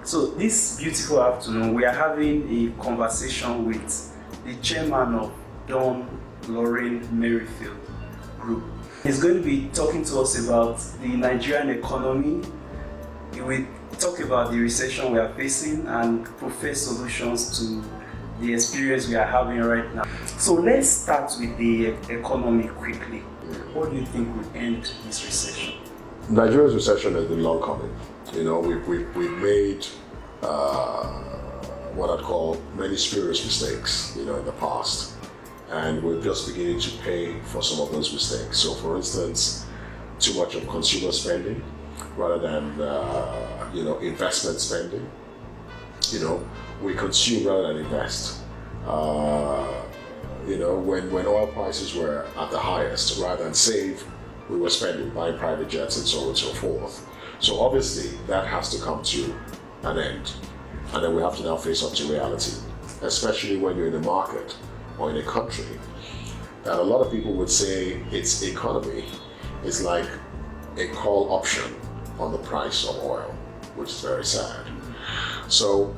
So this beautiful afternoon, we are having a conversation with the chairman of Don Lauren Merrifield Group. He's going to be talking to us about the Nigerian economy. He will talk about the recession we are facing and profess solutions to the experience we are having right now. So let's start with the economy quickly. What do you think will end this recession? Nigeria's recession has been long coming. You know, we've made what I'd call many spurious mistakes, you know, in the past, and we're just beginning to pay for some of those mistakes. So, for instance, too much of consumer spending rather than investment spending. You know, we consume rather than invest. When oil prices were at the highest, rather than save, we were spending, buying private jets and so on and so forth. So obviously that has to come to an end. And then we have to now face up to reality, especially when you're in a market or in a country that a lot of people would say its economy is like a call option on the price of oil, which is very sad. So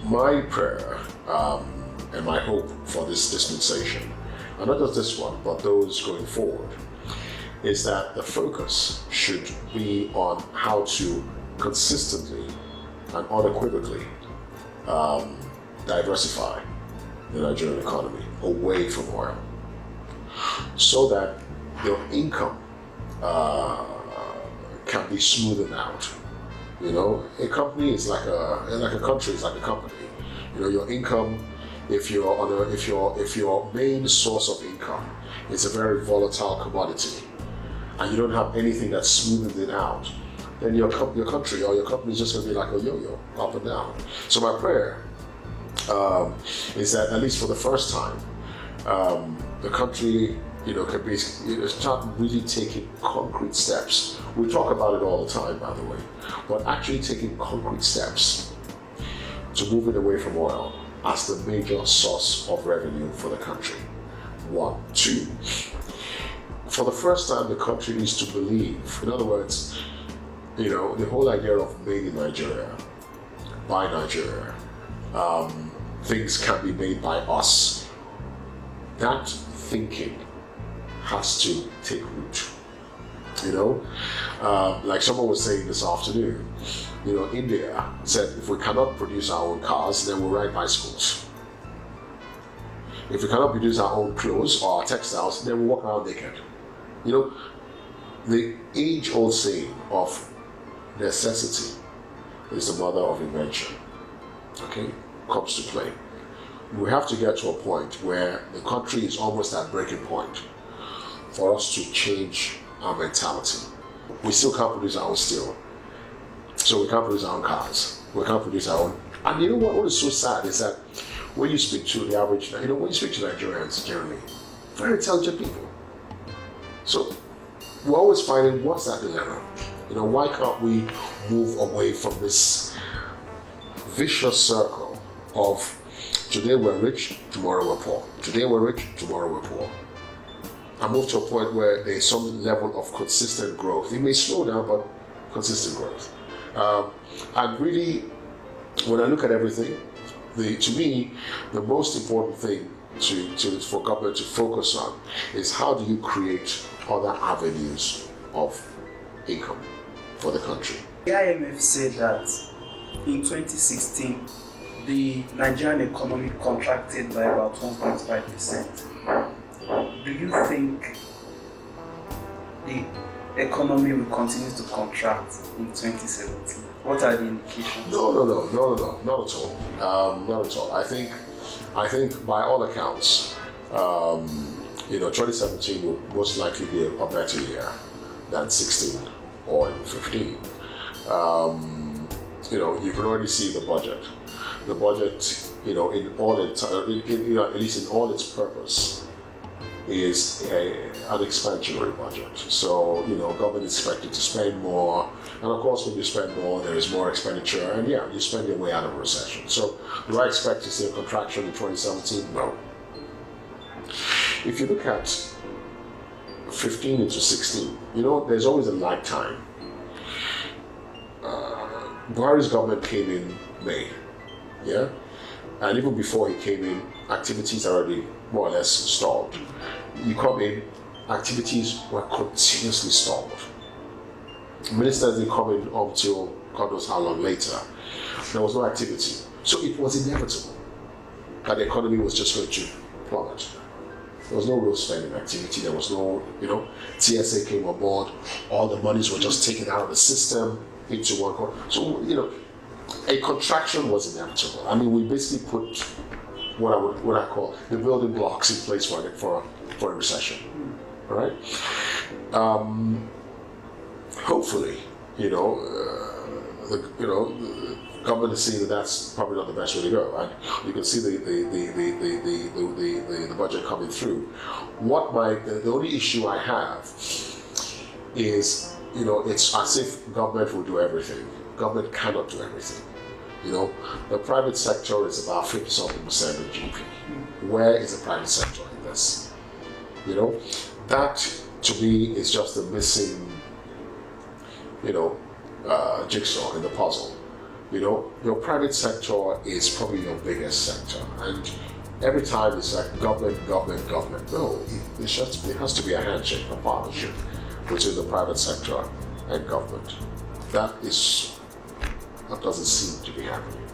my prayer and my hope for this dispensation, and not just this one, but those going forward, is that the focus should be on how to consistently and unequivocally diversify the Nigerian economy away from oil, so that your income can be smoothened out. You know, a company is like a country is like a company. You know, your income, if your main source of income is a very volatile commodity, and you don't have anything that smoothens it out, then your country or your company is just going to be like a yo-yo, up and down. So my prayer is that at least for the first time, the country, can start really taking concrete steps. We talk about it all the time, by the way, but actually taking concrete steps to move it away from oil as the major source of revenue for the country. 1, 2. For the first time, the country needs to believe. In other words, the whole idea of made in Nigeria, by Nigeria, things can be made by us. That thinking has to take root. Like someone was saying this afternoon, India said if we cannot produce our own cars, then we'll ride bicycles. If we cannot produce our own clothes or our textiles, then we'll walk around naked. The age-old saying of necessity is the mother of invention. Okay, comes to play. We have to get to a point where the country is almost at breaking point for us to change our mentality. We still can't produce our own steel, so we can't produce our own cars. We can't produce our own. And you know what is so sad is that when you speak to the average, when you speak to Nigerians generally, very intelligent people. So we're always finding what's that dilemma? Why can't we move away from this vicious circle of today we're rich, tomorrow we're poor. Today we're rich, tomorrow we're poor. I move to a point where there's some level of consistent growth. It may slow down, but consistent growth. And really, when I look at everything, to me, the most important thing for government to focus on is how do you create other avenues of income for the country. The IMF said that in 2016, the Nigerian economy contracted by about 1.5%. Do you think the economy will continue to contract in 2017? What are the indications? No, not at all. Not at all. I think by all accounts, 2017 will most likely be a better year than 16 or even 15. You can already see the budget. The budget, in all at least in all its purpose, is an expansionary budget. So, government is expected to spend more, and of course when you spend more, there is more expenditure, and you spend your way out of a recession. So, do I expect to see a contraction in 2017? No. If you look at 15 into 16, there's always a lag time. Buhari's government came in May, yeah? And even before he came in, activities are already more or less stalled. You come in, activities were continuously stalled. Ministers didn't come in until God knows how long later. There was no activity. So it was inevitable that the economy was just going to plummet. There was no real spending activity. There was no, TSA came on board. All the monies were just taken out of the system into one corner. So, a contraction was inevitable. I mean, we basically put what I call the building blocks in place for a recession. All right. Hopefully, the government is seeing that that's probably not the best way to go, and you can see the budget coming through. The only issue I have is, it's as if government will do everything. Government cannot do everything. The private sector is about 50% of GDP. Where is the private sector in this? That to me is just the missing, jigsaw in the puzzle. Your private sector is probably your biggest sector, and every time it's like government. No, it has to be a handshake, a partnership between the private sector and government. That doesn't seem to be happening.